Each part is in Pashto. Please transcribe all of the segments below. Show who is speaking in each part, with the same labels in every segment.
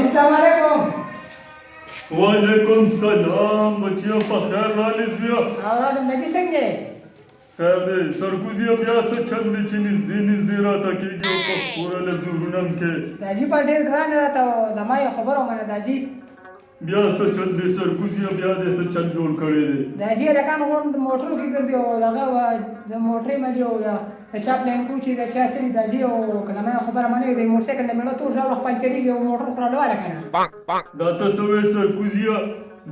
Speaker 1: السلام علیکم.
Speaker 2: وعلیکم سلام بچیو په خیر رالیس بیا
Speaker 1: راغلم نجی څنګه دی؟
Speaker 2: خیر دی سرکوزیه بیا څه چل دی چې نږدې راته کېږي او په پوره له زورونم کې
Speaker 1: داجي په ډېر ګران راته زما یو خبره ومنه داجي.
Speaker 2: بیا څه چل دی سرکوزیه بیا دې څه چل جوړ کړی دی؟
Speaker 1: داجي هلکان غونډ موټرو کې ګرځي او دغه د موټرې ملي او د چا پلین کوچي د چا سړي داجي او که زما یو خبره منې د موټرسایکل د میړه تور ډول پنچرېږي او موټر خو راډواله که نه.
Speaker 2: دا ته څه وایې سرکوزیه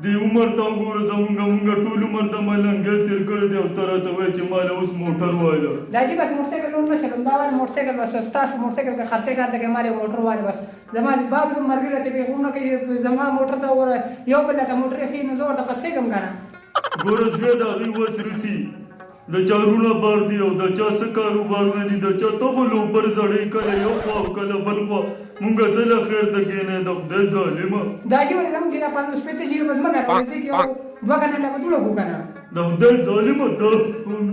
Speaker 2: دې عمر ته وګوره زمونږ ټول عمر د ملنګۍ تېر کړی دی او ته راته وایې چې ما له اوس موټر وایله.
Speaker 1: داجي بس موټرسایکل نور نه چلوم دا وایم موټرسایکل بس ستاسو موټرسایکل کې خرڅې کار ته کې ما موټر وایي بس زما باب ملګري راته بېغونه کوي زما موټر ته وګوره یو بل ته موټر ښي نو زه ورته پس کېږم که نه.
Speaker 2: ګوره زویه د هغوی وس رسي د چا رونه بار دي او د چا څه کاروبارونه دي د چا ته خو لوبر سړی کله یو خوا او کله بل خوا مونږ څه له خیر د کېنی د خدای ظالمه.
Speaker 1: داجي ولې زموږ چې دا 500 جیرو به ځمکه راوړې کې یو دوه ګڼه له به جوړه کړو که نه.
Speaker 2: د خدای ظالمه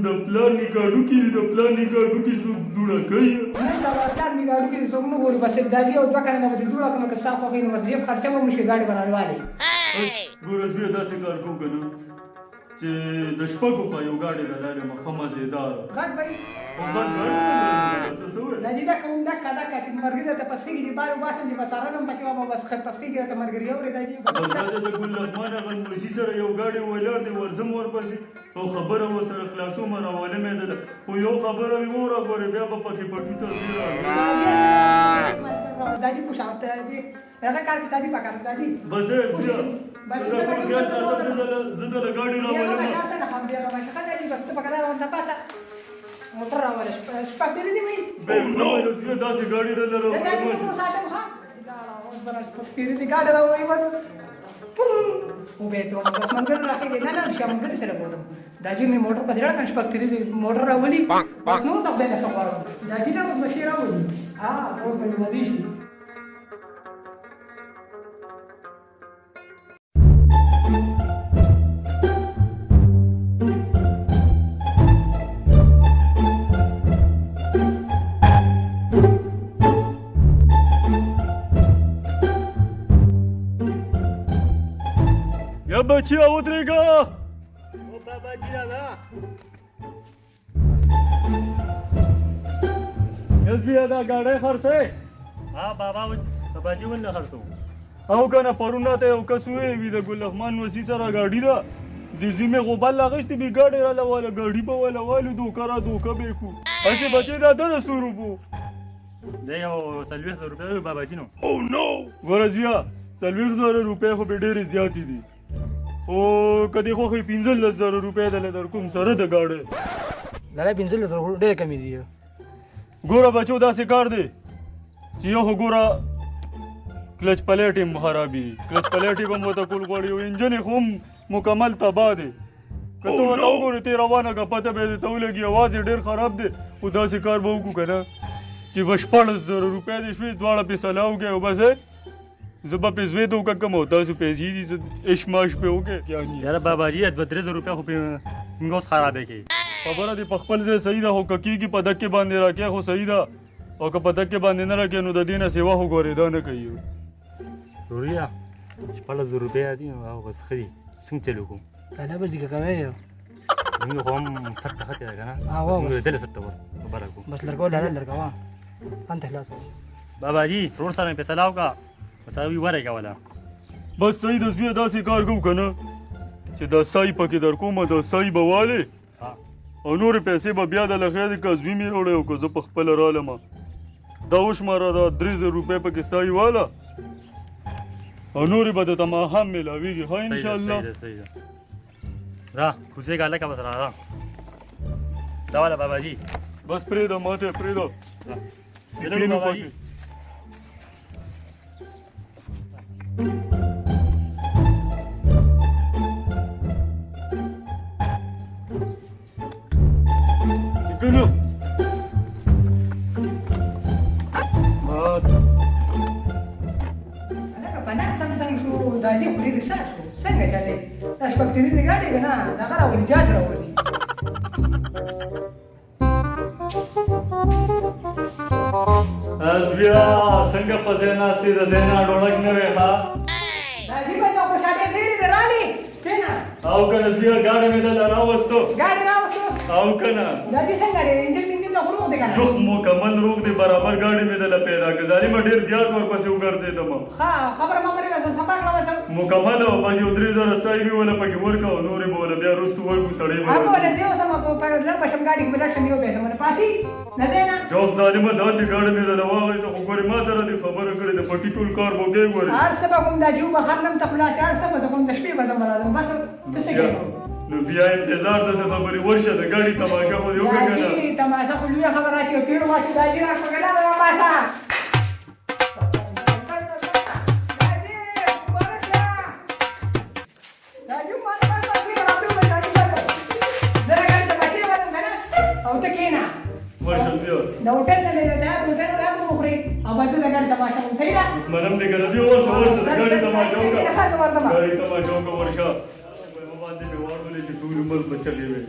Speaker 2: د پلار نکاډو کې د پلار نکاډو کې څوک دوړه کوي
Speaker 1: نه سبا پلار نکاډو کې څوک نه ګوري بس داجي او دوه ګڼه له به جوړه کړم که صاف خوښوي نو بس جیب خرچه به مو شي ګاډي به راوالې.
Speaker 2: ګوره زویه داسې کار کوو که نه چې د شپږو په یو ګاډي له لارې مو ښه مزېدار
Speaker 1: غټ به
Speaker 2: خو غټ ګاډي نه لري ته څه وایې
Speaker 1: داجي دا کوم دکه چې ملګري راته پس کېږي چې بار وباسم چې بس ارام هم پکې وم بس پس کېږي راته ملګري اورې داجي
Speaker 2: بس دا د ګل لغمان هغه موسي سره یو ګاډی ولاړ دی ورځم ورپسې او خبره ورسره خلاصوم راولې مې ده خو یو خبره مې مو راګورې بیا به پکې پټي ته ځي
Speaker 1: داجي پوښام ته دې هغه کار کې داجي پکار داجي
Speaker 2: بس بس زه په خیال ساته زه د ګاډي راولم
Speaker 1: بس ته پکار راوړم پاسه موټر راولې شپږ دې دی وای
Speaker 2: به نو زه داسې ګاډي را لرم
Speaker 1: دا دې په ساته ښه دا اوس برس په تیرې دې ګاډي راوړې بس او به ته بس منګل راکې نه نه شم منګل سره بوزم داجي مې موټر په ځړه کنه شپږ دې موټر راولې بس نو ته به نه سوارم داجي نه اوس مشي راولې اوس به مزي شي.
Speaker 2: بچیا ودرېږه
Speaker 3: او بابا جي راځه
Speaker 2: یس بیا دا ګاډی خرڅوې
Speaker 3: ها بابا جي ولې خرڅو
Speaker 2: او که نه پرون راته یو کس ووی د ګل رحمان وسي سره ګاډي ده د زمې غوبل اخیستې بې ګاډی راله واله ګاډي به واله والو دوکه را دوکه به یې کړو هسې بچی دا ده د 100 روپو
Speaker 3: دی یو 40,000 روپۍ وي بابا جي نو
Speaker 2: ګوره زویه 40,000 روپۍ خو به ډېرې زیاتې دي او که دې خوښوي 15,000 روپۍ دله در کوم سره د ګاډی
Speaker 1: لړۍ 15,000 ډېرې کمې دي.
Speaker 2: ګوره بچو داسې کار دی چې یو خو ګوره کلچ پلیټ یې خرابي دي کلچ پلیټ یې به م ورته کول غواړي او انجن یې خو هم مکمل تباه دی که ته ورته وګورې تې روانه که پته به یې درته ولګي اواز یې ډېر خراب دی خو داسې کار به وکړو که نه چې به 14,000 روپۍ دې شوې دواړه پې سلا وکړې او بس زه به پې زوی ته وکړم او تاسو پیسې دي عش ماش پې وکړې
Speaker 3: یاره بابا جي 2-3 روپۍ خو موږ اوس خرابې کوي
Speaker 2: خبره دې په خپل ځای صحیح ده خو که کېږي په دک کې باندې راکې خو صحیح ده او که په دک کې باندې نه راکې نو د دې نه سیوا خو ګورېدا نه کوي
Speaker 3: ضروري ده 14,000 روپۍ دي او بس ښه دي څنګه چل وکړو
Speaker 1: کله به دې که کوې
Speaker 3: موږ خو هم سټ ښه دی که نه موږ دلې سټ خبره کړو
Speaker 1: بس لرګو لاله لرګوه انت خلاص
Speaker 3: بابا جي ورور سره مې فیصله وکړه بس هغوی ورې کوله
Speaker 2: بس صحیح ده زویه داسې کار کوو که نه چې دا سای پکې در کومه دا سای به والې او نورې پیسې به بیا دله خیر که زوی مې راوړی او که زه په خپله رالمه دا وشماره دا 3,000 روپۍ پکې سای واله او نورې به درته ماښام میلاوېږي ښه انشاءالله
Speaker 3: صحیح ده دا کوڅېږه هلکه بس راځه دا واله بابا جي
Speaker 2: بس پرېږده ماته پرېږده
Speaker 3: کښېنو بابا جي
Speaker 2: کنو
Speaker 1: هلکه په ناست هم تنګ شو داجي خو ډېرې سخت شو څنګه چلې دا شپږ ټیرې ګاډي که نه دغه راولي جاج راولي
Speaker 2: از بیا څنګه په ځای ناستې د ځای نه ډوړک نه وې ښه
Speaker 1: راځي به ته خوشحالي سیرې دې رالې کېنه
Speaker 2: او که نه زویه ګاډی مې دله راوستو
Speaker 1: ګاډي راوستو
Speaker 2: او که نه
Speaker 1: داجي څنګه دی انجن وینجن نه خو روغ دی که نه
Speaker 2: جوخ مکمل روغ دی برابر ګاډی مې دله پیدا کړه ظالمه ډېر زیات ورپسې وګرځېدم
Speaker 1: ښه خبره مه پرېږده زه سفر کړم
Speaker 2: مکمل او بس یو 3000 ستای مې وله پکې ورکړه او نورې به وله بیا وروستو ورکړو سړی به
Speaker 1: هغه وله زه اوسم په لږ به شم ګاډي کې به لاړ شم یو بېخم نه پاسي نه دی نه
Speaker 2: جوخ ظالمه داسې ګاډی مې دله واغېسته خو ګورې ما سره دې خبره کړې د پټي ټول کار به وکړې ګورې
Speaker 1: هر څه به کوم دا جیو به خرلم ته خلاص هر څه به زه کوم د شپې به زه راځم بس ته څه کوې
Speaker 2: نو بیا انتظار د څه خبرې ورشه د ګاډي تماشا خو دې وکړه که نه
Speaker 1: داجي تماشا خو لویه خبره چې یو پیړ واچو داجي را په ګلاره راپاسه د هوټل نه مې دا هوټل لا مو خوري او بس دا ګاډي تماشا کوم صحیح ده
Speaker 2: منم دې کنه دی ورشه د ګاډي تماشا وکړه ګاډي تماشا وکړه ورشه په باندې به ورولې چې ټول عمر په چلې وي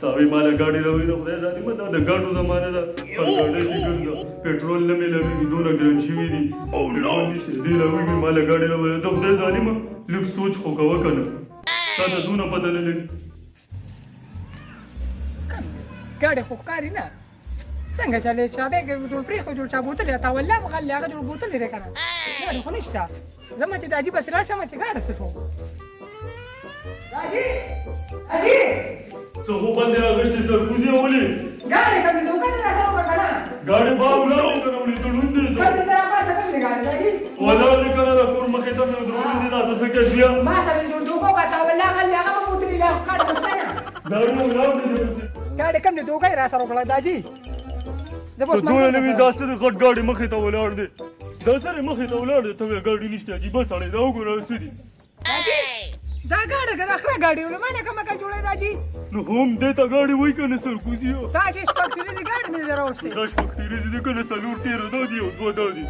Speaker 2: تاوی مال ګاډي راوي نو خدای ذاتي مته د ګاډو زمانه ده پر ګاډي کې ګرځا پېټرول نه ملوي دونه ګران شوی دي او نو نشته دی راوي مال ګاډي راوي د خدای ظالم لږ سوچ خو کوه کنه تا ته دونه بدللې
Speaker 1: ګاډي خو کاری نه څنګه چلې چابې جوړ پرې خو جوړ چا بوتل تا ولا مخال هغه جوړ بوتل لري کنه ګاډي خو نشته زما چې د عجیب سره شم چې ګاډي څه شو راځي اجي
Speaker 2: څه هو باندې راغشتې سرکوزي ولې
Speaker 1: ګاډي کوم دوکان راځو کنه
Speaker 2: ګاډي باو لاړې کنه ولې ته لوند دې
Speaker 1: څه دې را پاسه کوم ګاډي راځي
Speaker 2: ولا دې کنه د کور مخې ته مې درول دي دا څه کې بیا
Speaker 1: ما سره جوړ دوکو کا تا ولا غل هغه بوتل لا ګاډي مشته
Speaker 2: ګاډي مو لاړې
Speaker 1: ګاډي کوم دوکان را سره کړه داجي
Speaker 2: ته دوی نه وي داسې غټ ګاډي مخې ته ولاړ دی دا سره مخې ته ولاړ دی ته وایې ګاډي نشته عجیبه سړی دا وګوره څه دي
Speaker 1: دا ګاډي که د خره ګاډي ول ما نه کومه کا جوړه داجي
Speaker 2: نو هم دې ته ګاډي وایي که نه سرکوزي
Speaker 1: دا چې سپکتري دي ګاډي مې راوستي
Speaker 2: دا شپږتېرې دي که نه څلور تېره دا دي او دوه دا دي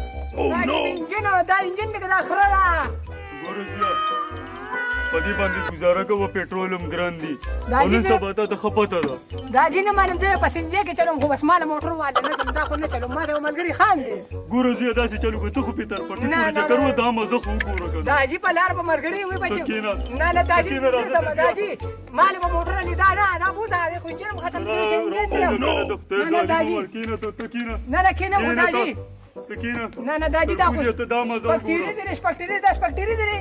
Speaker 1: دا انجن دا انجن مې که دا خره ده
Speaker 2: ګوره بیا په دې باندې ګزاره کوه پېټرول هم ګران دي
Speaker 1: دا
Speaker 2: او نن
Speaker 1: چې
Speaker 2: سبا تا ته ښه پته ده
Speaker 1: داجي نه مانم زه په سنجې کې چلوم خو بس ماله موټر والا نه ځم دا خو نه چلوم ما د یو ملګري خان دی
Speaker 2: ګوره زویه داسې چلو که ته خو پې تر پټي
Speaker 1: نه،
Speaker 2: پورې
Speaker 1: نه،
Speaker 2: چکر
Speaker 1: نه.
Speaker 2: و دا مزه خو وګوره که نه
Speaker 1: داجي په لار به ملګري وي
Speaker 2: ته کېنه.
Speaker 1: نه نه داجي
Speaker 2: ته کېنه راځه
Speaker 1: ځم
Speaker 2: ته
Speaker 1: داجي ماله به موټر لیدا نه دا بوته دی خو انجن ختم کېږي انجن دی
Speaker 2: د خدای
Speaker 1: نه، نه،
Speaker 2: ظالم
Speaker 1: داجي.
Speaker 2: ور کېنه ته کېنه
Speaker 1: نه نه کېنه خو داجي
Speaker 2: ته کېنه
Speaker 1: نه نه داجي دا خو
Speaker 2: ته دا مزه
Speaker 1: سپکتري
Speaker 2: وګوره
Speaker 1: دي سپکتري دا سپکتري دي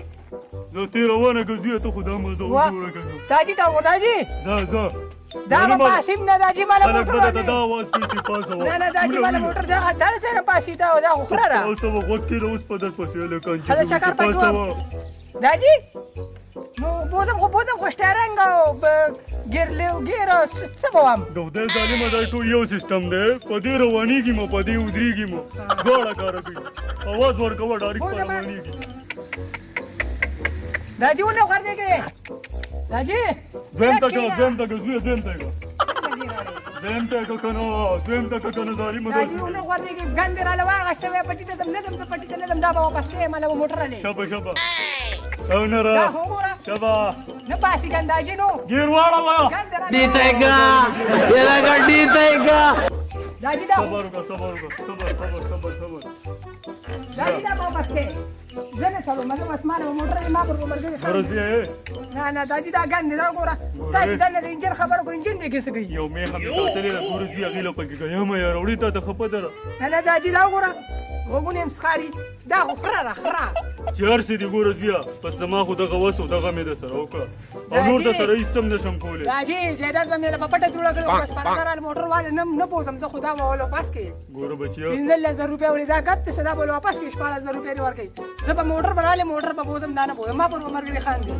Speaker 2: زه تېره ونه که زویه ته خو دا مزه وګوره که نه
Speaker 1: داجي دا داجي
Speaker 2: دا ځه
Speaker 1: دا به پاسیم نه داجي ماله
Speaker 2: خلک
Speaker 1: موټر
Speaker 2: به درته
Speaker 1: باندې
Speaker 2: دا آواز کوي چې پاسه وه
Speaker 1: نه نه داجي ماله موټر دا دا سره پاسي دا خو خره ده
Speaker 2: اوس به غوږ کېده اوس په در پسې هلکان چې
Speaker 1: هله چکر پکې
Speaker 2: پاسه
Speaker 1: وم.
Speaker 2: وه
Speaker 1: داجي بودم خو شترنګ او ګیر څه به وم
Speaker 2: د خدای ظالمه دا ټول یو سیسټم دی په دې روانېږي مو په دې ودرېږي مو دواړه کاره کوي اواز ورکوه ډایرکټ په روانېږي
Speaker 1: داجي ونه غردېږي داجي
Speaker 2: دویم ته که زویه دویم ته که دویم ته که که نه دویم ته که که نه ظالمه
Speaker 1: داجي ونه غردېږي ګندې راله واغېسته وی پټي ته ځم نه ځم زه پټي ته نه ځم دا به واپس کړې ماله به موټر رالې
Speaker 2: شبه او نه
Speaker 1: دا
Speaker 2: را
Speaker 1: خو وګوره
Speaker 2: شبه
Speaker 1: نه پاسي ګند داجي نو
Speaker 2: ګیر واړوه
Speaker 1: ګندې راله
Speaker 4: Ditega, ilaga ditega.
Speaker 1: داجي دا
Speaker 2: صبر وکړه صبر وکړه
Speaker 1: داجي دا به واپس کړې زه نه چلوم زه بس ماله به موټر رالې ما پر به ملګري خان
Speaker 2: ګوره زویه
Speaker 1: نه نه داجي دا ګندې دا وګوره تا چې دننه د انجن خبره کو انجن دی کې څه کوي
Speaker 2: یو میخه مې ساتلې ده ګوره زویه غیله پکې که یم یاره وړي تا ته ښه پته ده
Speaker 1: نه نه داجي دا وګوره غوږونه یې مسخاري دا خو خره ده خره
Speaker 2: چې هر څه دي ګوره زویه بس زما خو دغه وس و دغه مې در سره وکړه او نور در سره هېڅ هم نشم کولی
Speaker 1: داجي جایداد به مې له په پټه جوړه کړې وه بس پرګرال موټر والا نه پوهېږم زه خو دا به ول واپس کړې
Speaker 2: ګوره بچیه
Speaker 1: 15000 روپۍ وړي دا ګپ ته دا به واپس کړي 16000 روپۍ دې ورکړي زه به موټر به رالې موټر به بوځم دا نه پوهېږم ما پر به ملګري خان دي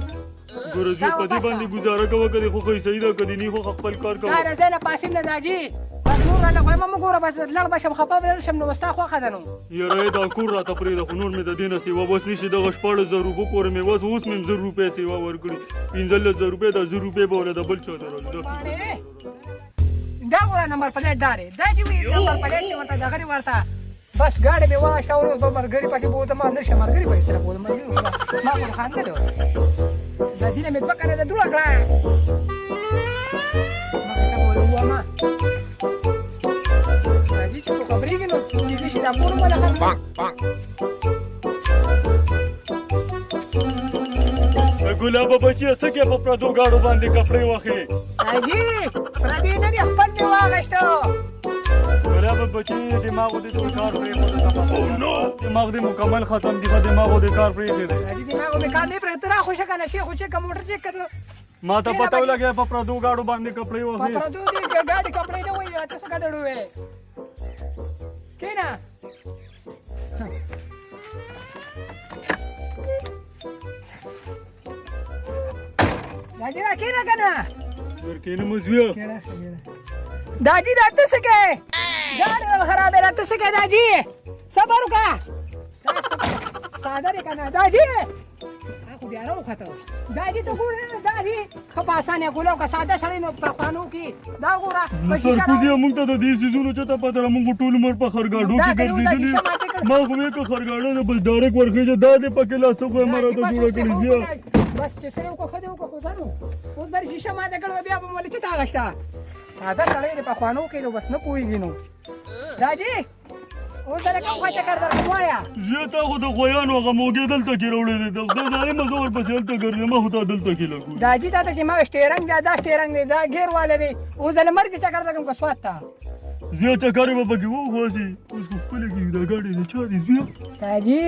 Speaker 2: ګوره زویه په دې باندې ګزاره کوه که دې خو ښه صحیح ده که دې نه خو خپل کار کوه
Speaker 1: دا راځی نه پاسیم نه داجي بس نور راله خو مه ګوره بس لږ به شم خفه به شم نو بس تا خوښه ده نو
Speaker 2: یاره دا کور راته پرېږده خو نور مې د دې نه سیوا بس نشي دغه 16000 روپو پورې مې بس اوس مې 1000 روپۍ سیوا ورکړي 15000 روپۍ دا 1000 روپۍ به ولې د بل چا ته راځي
Speaker 1: دا ګوره نمبر پلیټ دارې داجي وي نمبر پلیټ دې ورته دغه دې ورته بس ګاډي مې واشه اوس به ملګري پکې بوځم نه شم ملګري به یې سره بوځم ما خو خاندلې وه داجي نه مې دوه کنه ده دوړه کړه مخې ته به ووایم داجي چې څو خبرېږي نو نږدې شي دا پور مولا خرڅ
Speaker 2: ګلابه بچي څه کې په پردو ګاډو باندې کپړې وخې
Speaker 1: حاجي پردې نه دي خپل مې واغېسته
Speaker 2: ګلابه بچي دماغ دې ټول کار پرېښود دماغ دې مکمل ختم دي دماغ دې کار پرېښی دی
Speaker 1: حاجي دماغ مې کار نه پرېښود را خوشه کنه شي خو چې که موټر چیک کړ
Speaker 2: ما ته پته ولګیا په پردو ګاډو باندې کپړې
Speaker 1: په
Speaker 2: وخې
Speaker 1: پردو دې ګاډي کپړې نه وایي ته څه ګډوډ وې کېنه داجی را کېنه کنه
Speaker 2: ورکېنه مو زویه
Speaker 1: داجی دا ته څه کوې ګاډي دل خرابې را ته څه کوې داجی صبر وکړه ساده دی که نه داجی خو بیا راوخته داجي ته ګوره داجي ښه په اسانه ګولو که ساده سړی نو په خوانو کې دا ګوره
Speaker 2: نو سرکوزي موږ ته د دې سیزونو چته پته ده موږ ټول عمر په خرګاډو کې ګرځېدلي ما خو وې که خرګاډه ده بس ډایرکټ ورخېږه دا دې پکې لاسه خو یې ما راته جوړه کړې بیا
Speaker 1: بس چې سره وکړو ښه دې وکړو خو ځانو اوس به شیشه ماته کړو بیا به مولې چېته اغشته ساده سړی دی په خوانو کې نو بس نه پوهېږي نو داجي اوس دله کوم خوا چکر درکړم وایه
Speaker 2: زه تا خو د غویانو هغه موږې دلته کې راوړی دی د خدای ظالمه زه ورپسې هلته ګرځم ما خو تا دلته کې لګو
Speaker 1: داجي تا ته چې ما سټیرنګ دی دا سټیرنګ دی دا ګیر والا دی اوس دله مرګ چکر درکړم که سوات ته
Speaker 2: زه چکر به پکې وخواسي اوس خو خپله کې دا ګاډی د چا دی زویه
Speaker 1: داجي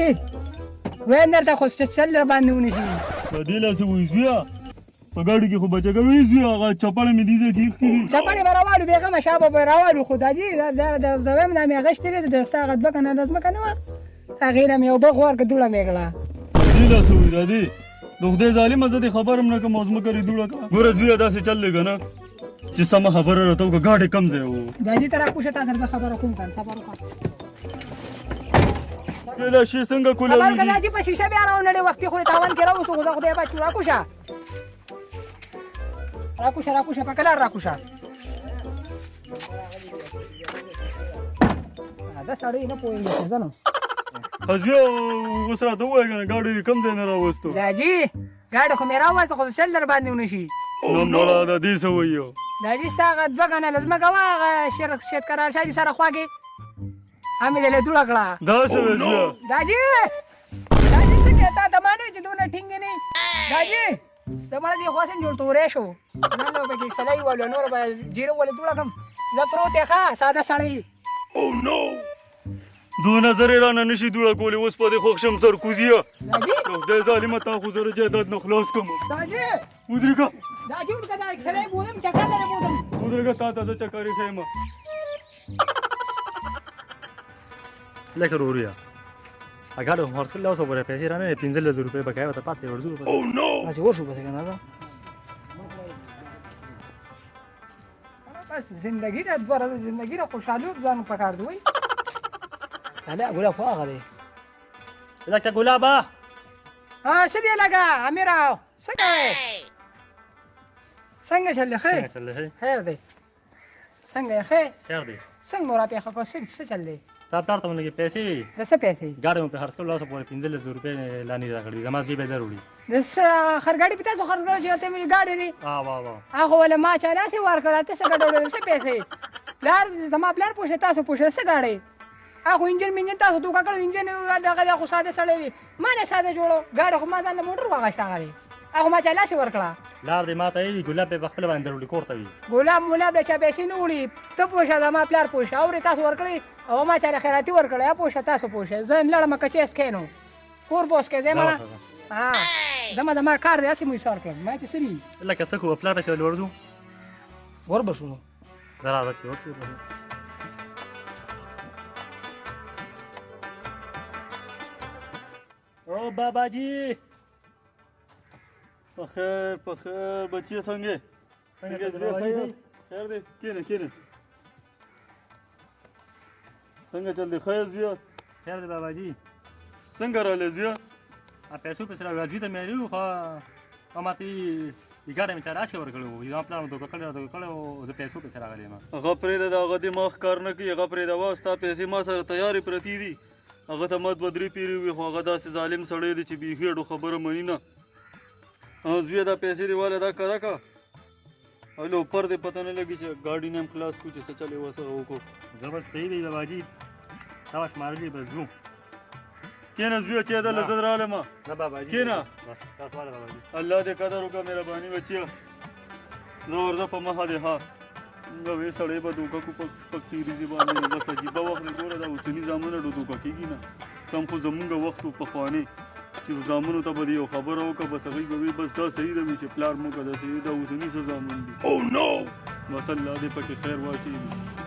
Speaker 1: وین درته خو چل در باندې ونیسي
Speaker 2: په دې لاسه وایي زویه په ګاډي کې خو به چکر وایي زویه هغه چپړه مې دې ځای کې ایښې دي
Speaker 1: چپړې به راوالو بېغمه شابه به راوالو خو داجي د ویم دا مې اغېستې دی د ستا هغه ځمکه نه د ځمکه نه وه هغې نه مې یو بغ ورکړه دوړه مې کړه
Speaker 2: په دې لاسه وایي راځې د خدای ظالمه زه دې خبر هم نه کړم او ځمکه دې دوړه کړه ګوره زویه داسې چل دی که نه چې سمه خبره راته وکړه ګاډی کم ځای و
Speaker 1: داجي ته راکوشه تا سره زه خبره کوم کنه صبر وکړه
Speaker 2: دا شی څنګه
Speaker 1: خبر که
Speaker 2: کولاویږي
Speaker 1: داجي په شیشه بیا راونړې وختي خو دې تاوان کې راوستو خو دا خدای بچو راکوشه راکوشه په کلار راکوشه دا سړی نه پوهېږي چې زه نو
Speaker 2: زویه اوس راته ووایه که نه ګاډی کم ځای نه راوستو
Speaker 1: داجي ګاډي خو مې راوسته خو سل در باندې ونه شي
Speaker 2: نو مولا دا دې څه وایي
Speaker 1: داجي ستا هغه دوه ګڼه له ځمکه وه هغه شیت قرار شاه دي سره خوا کې همې دې له دوړه کړه
Speaker 2: دا څه وې زویه
Speaker 1: داجي څه کوې تا ته ما نه وي چې دونه ټینګ نه داجي د مړه دې خواسم جوړ تورې شو نن به پکې سلای والو نور به جیرو ولې دوړه کړم زه پروت یې ښه ساده سړی
Speaker 2: دونه زرې رانه نشي دوړه کولی اوس په دې خوښ شم سرکوزیه
Speaker 1: داجي
Speaker 2: خدای ظالمه تا خو زره جایداد نه خلاص کړم
Speaker 1: داجي
Speaker 2: ودرېږه
Speaker 1: داجي ورته دا سړی بودم چکر لرې بودم
Speaker 2: ودرېږه تا ته زه چکرې ښیم
Speaker 3: لکه وروریا اګاډو هرڅ کله اوسه پورې پیسې رانه 15000 روپۍ بقایا وته پاتې ورځو
Speaker 1: داجي ورشو بس کنه دا بس زندگی دا دوره زندگی را خوشحالی ځان پکار دی وای هلا ګولا خو هغه دی
Speaker 3: لکه ګلابا
Speaker 1: ها څه دی لګا امیرا څه کوې څنګه چلې خیر
Speaker 3: چل هي
Speaker 1: خیر دی څنګه یې خیر
Speaker 3: خیر دی
Speaker 1: څنګه را پیښه کو څه چل دی
Speaker 3: تا ته ونګي پیسې
Speaker 1: د څه پیسې
Speaker 3: ګاډي په هرڅ کله اوسه پورې 15000 روپۍ لانی راکړي زما دې به ضروري
Speaker 1: د خرګاډي پتا څو خرګاډي چې ته مې ګاډي دی
Speaker 3: واه
Speaker 1: هغه ولا ما چاله سي ور کړه ته څه ګډوډ څه پیسې لار زما پلار پوښتنه تاسو پوښتنه څه ګاډي هغه انجن تاسو دوکا کړو انجن دغه خو ساده سړی دی ما نه ساده جوړو ګاډي خو ما ځان موټر واغښت هغه هغه ما چاله سي ور کړه
Speaker 3: لار دې ماته یې ګلاب په خپل باندې ورولې کوړته وي
Speaker 1: ګلاب مولا به چا پیسې نه وړي ته پوښه زما پلار پوښه او تاسو ور کړی او ما چاله خیراتی ور کړی پوښه تاسو پوښه زه لړم کچې سکینو کور بوس کې زما ها زما کار دی اسی مې سر کړم ما چې سری
Speaker 3: لکه څه خو پلار ته ورځو
Speaker 1: ور بشونو
Speaker 3: زرا راځي ورشو او بابا جی
Speaker 2: په خیر بچې څنګه خیر دی کینه څنګه چل دی خیر زویه
Speaker 3: خیر دی بابا جی
Speaker 2: څنګه راغلی زویه
Speaker 3: پیسو پیسې راځي ته مې لرو خو ماته ګاډي مې چاراسي ورکړو یو پلان دوه کړو د پیسو پیسې راغلي ما
Speaker 2: هغه پرې د هغه دماغ کار نه کوي هغه پرې د واسطه پیسې ما سره تیارې پرتی دي هغه ته ما 2-3 پیرې وي خو هغه داسې ظالم سړی دی چې بیخي اډو خبره مني نه زویه دا پیسې دی والا دا کرا کا هلو پر دې پته نه لګي چې ګاډي نه خلاص کو چې څه چلے وسه وکړو
Speaker 3: زبر صحیح دی بابا جی دا شمارلي به ځو
Speaker 2: کېنه زویه چې ده له زه رالم
Speaker 3: نه باباجي
Speaker 2: کېنه
Speaker 3: بس تاسو والا باباجي
Speaker 2: الله دې قدر وکړه مهرباني بچیه زه ورځه په مخه دې ها نوې سړی به دوکه کو په تیریزي باندې بس عجیبه وخت دی ګوره دا اوسني زامنه ډو دوکه کېږي نه سم خو زمونږ وخت و پخواني چې زامنو ته به دې یو خبره وکړه بس هغوی به وي بس دا صحیح ده وي چې پلار مو که دا صحیح دا اوسني څه زامن دي بس الله دې پکې خیر واچوي